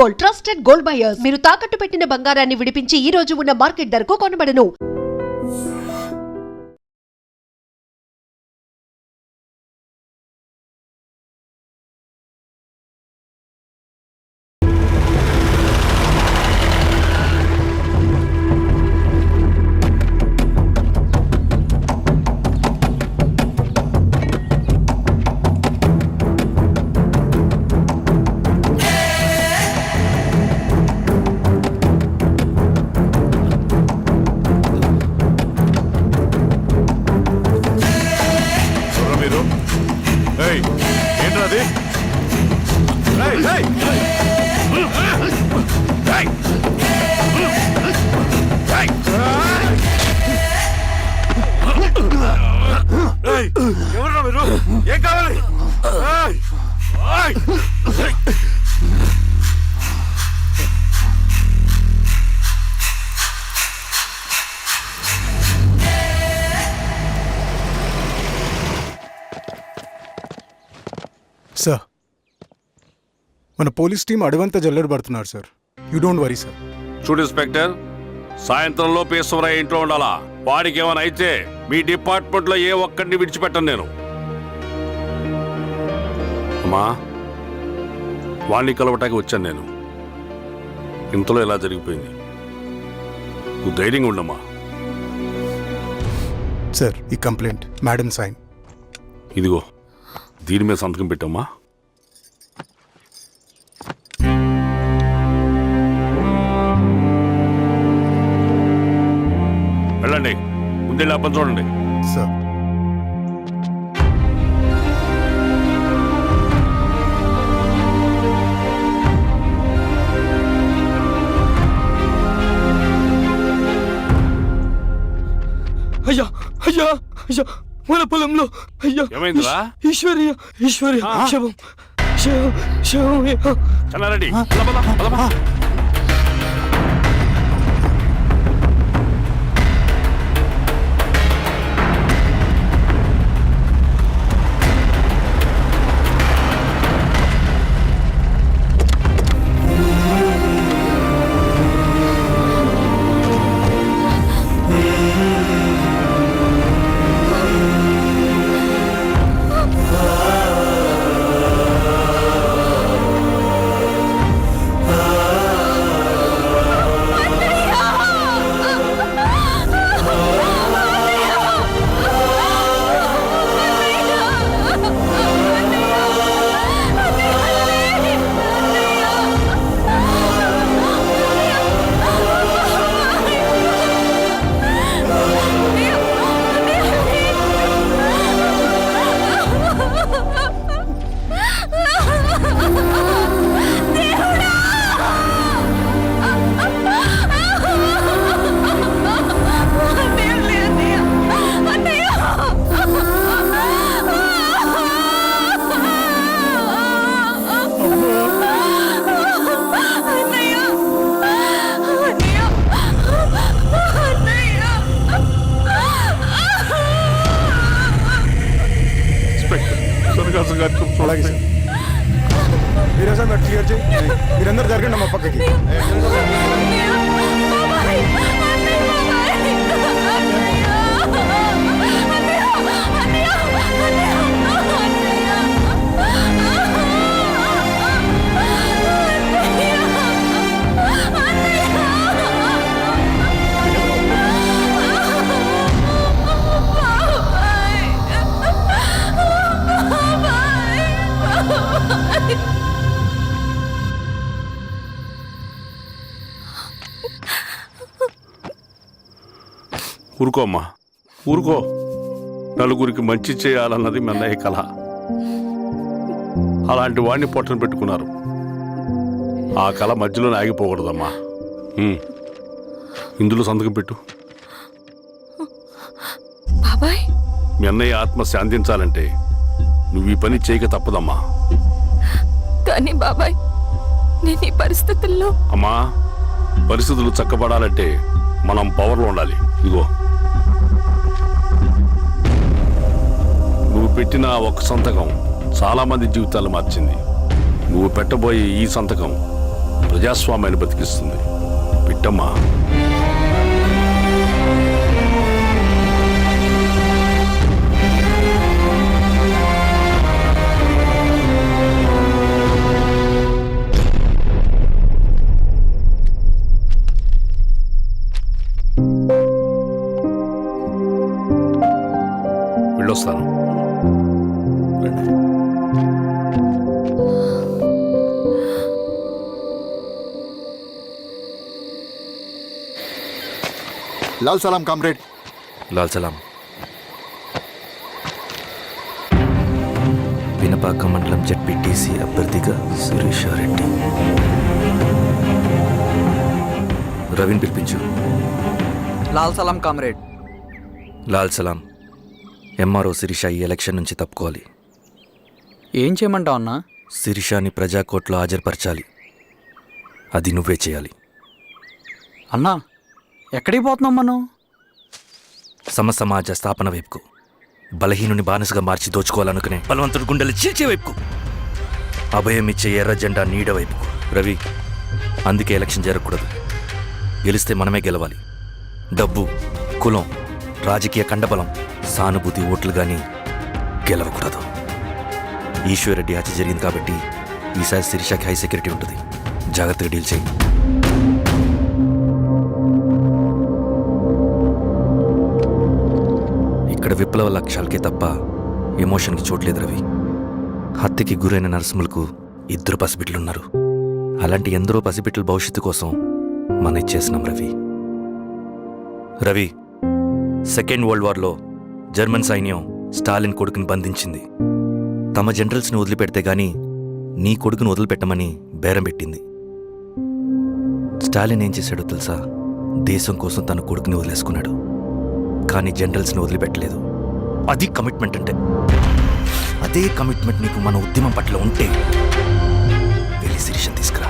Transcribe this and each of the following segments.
Gold, trusted gold buyers. మీరు తాకట్టు పెట్టిన బంగారాన్ని విడిపించి ఈ రోజు ఉన్న మార్కెట్ ధరకు కొనబడను. ఎవరు మీరు? ఏం కావాలి? సార్, మన పోలీస్ టీం అడవంతా జల్లెడ పడుతున్నారు sir. You don't worry sir. చూడు ఇన్స్పెక్టర్, సాయంత్రంలో పేశ్వరయ్య ఇంట్లో ఉండాలా. వాడికి ఏమైనా అయితే మీ డిపార్ట్మెంట్ లో ఏ ఒక్కడిని విడిచిపెట్టను నేను. అమ్మా, వాణ్ణి కలవటానికి వచ్చాను నేను. ఇంతలో ఇలా జరిగిపోయింది. నువ్వు ధైర్యంగా ఉండమ్మా. సార్, ఈ కంప్లైంట్ మేడం సైన్. ఇదిగో, దీని మీద సంతకం పెట్టమ్మా. వెళ్ళండి, ముందే లేపని చూడండి. సార్, అయ్యా అయ్యా అయ్యా, మన పొలంలో అయ్యా. ఏమైందిరా? ఈశ్వర్య శవం శవం శవం. చెన్నారెడ్డి, అలాగే సార్. మీరే సార్, మీరు క్లియర్ చేయి. మీరందరూ జరగండి మా పక్కకి. ఊరుకో అమ్మా, ఊరుకో. నలుగురికి మంచి చేయాలన్నది మెన్నయ్య కళ. అలాంటి వాడిని పొట్టను పెట్టుకున్నారు. ఆ కళ మధ్యలోనే ఆగిపోకూడదమ్మా. ఇందులో సంతకం పెట్టు. బాబాయ్, మీ అన్నయ్య ఆత్మ శాంతించాలంటే నువ్వు ఈ పని చేయక తప్పదమ్మా. కానీ బాబాయ్, నేను ఈ పరిస్థితుల్లో. అమ్మా, పరిస్థితులు చక్కబడాలంటే మనం పవర్లో ఉండాలి. ఇదిగో, నువ్వు పెట్టిన ఒక సంతకం చాలా మంది జీవితాలు మార్చింది. నువ్వు పెట్టబోయే ఈ సంతకం ప్రజాస్వామ్యాన్ని బతికిస్తుంది. బిడ్డమ్మా. వెళ్ళొస్తాను. రండి. లాల్ సలాం కామ్రేడ్. లాల్ సలాం. పినపాక మండలం జెడ్పీటీసీ అభ్యర్థిగా శిరీషారెడ్డి. రవిని పిలిపించు. లాల్ సలాం కామ్రేడ్. లాల్ సలాం. ఎంఆర్ఓ శిరీష ఈ ఎలక్షన్ నుంచి తప్పుకోవాలి. ఏం చేయమంటావు అన్నా? శిరీషాని ప్రజాకోర్టులో హాజరుపరచాలి. అది నువ్వే చేయాలి. అన్నా ఎక్కడికి పోతున్నాం మనం? సమసమాజ స్థాపన వైపుకు. బలహీనుని బానిసగా మార్చి దోచుకోవాలనుకునే బలవంతుడి గుండెలు చీల్చే వైపుకు. అభయం ఇచ్చే ఎర్ర జెండా నీడ వైపుకు. రవి, అందుకే ఎలక్షన్ జరగకూడదు. గెలిస్తే మనమే గెలవాలి. డబ్బు, కులం, రాజకీయ కండబలం, సానుభూతి ఓట్లు గాని గెలవకూడదు. ఈశ్వర్రెడ్డి హత్య జరిగింది కాబట్టి ఈసారి శిరీషకి హై సెక్యూరిటీ ఉంటుంది. జాగ్రత్తగా డీల్ చేయి. ఇక్కడ విప్లవ లక్ష్యాలకే తప్ప ఎమోషన్కి చోట్లేదు రవి. హత్యకి గురైన నరసింహులకు 2 పసిబిడ్డలున్నారు. అలాంటి ఎందరో పసిబిడ్డల భవిష్యత్తు కోసం మనం ఇచ్చేసినాం రవి. రవి, సెకండ్ వరల్డ్ వార్లో జర్మన్ సైన్యం స్టాలిన్ కొడుకుని బంధించింది. తమ జనరల్స్ని వదిలిపెడితే గాని నీ కొడుకును వదిలిపెట్టమని బేరం పెట్టింది. స్టాలిన్ ఏం చేశాడో తెలుసా? దేశం కోసం తన కొడుకుని వదిలేసుకున్నాడు. కానీ జనరల్స్ని వదిలిపెట్టలేదు. అది కమిట్మెంట్ అంటే. అదే కమిట్మెంట్ నీకు మన ఉద్యమం పట్ల ఉంటే వెళ్ళి శిరీషను తీసుకురా.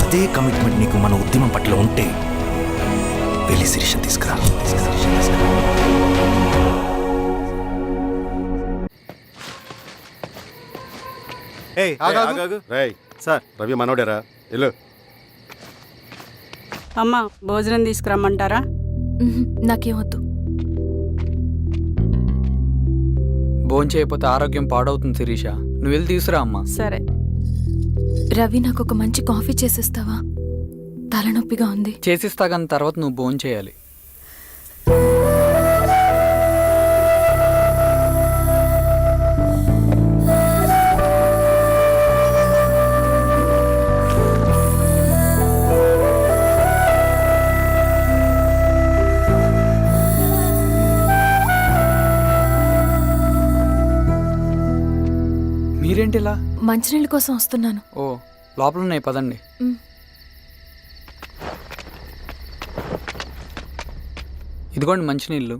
అదే కమిట్మెంట్ నీకు మన ఉద్యమం పట్ల ఉంటే వెళ్ళి శిరీషను తీసుకురా. సార్, రవి మనోడేరా? వెళ్ళు. అమ్మ భోజనం తీసుకురమ్మంటారా? నాకేం వద్దు. భోజనం చేయకపోతే ఆరోగ్యం పాడవుతుంది శిరీష. నువ్వు వెళ్ళి తీసుకురా అమ్మా. సరే. రవి, నాకు ఒక మంచి కాఫీ చేసిస్తావా? తలనొప్పిగా ఉంది. చేసిస్తా కానీ తర్వాత నువ్వు భోజనం చేయాలి. మీరేంటిలా? మంచినీళ్ళ కోసం వస్తున్నాను. ఓ, లోపల ఉన్నాయి, పదండి. ఇదిగోండి మంచినీళ్ళు.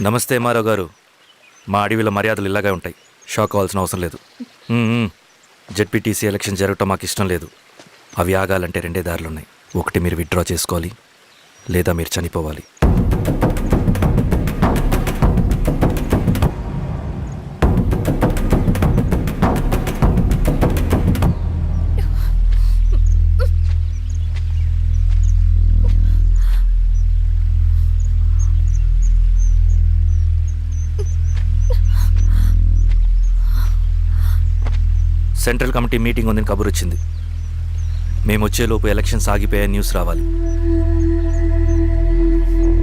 నమస్తే మారావు గారు. మా అడవిలో మర్యాదలు ఇలాగే ఉంటాయి. షాక్ అవ్వాల్సిన అవసరం లేదు. జెడ్పీటీసీ ఎలక్షన్ జరగటం మాకు ఇష్టం లేదు. అవి ఆగాలంటే 2 దారులు ఉన్నాయి. ఒకటి మీరు విత్డ్రా చేసుకోవాలి, లేదా మీరు చనిపోవాలి. సెంట్రల్ కమిటీ మీటింగ్ ఉందని కబురు వచ్చింది. మేము వచ్చేలోపు ఎలక్షన్స్ ఆగిపోయే న్యూస్ రావాలి.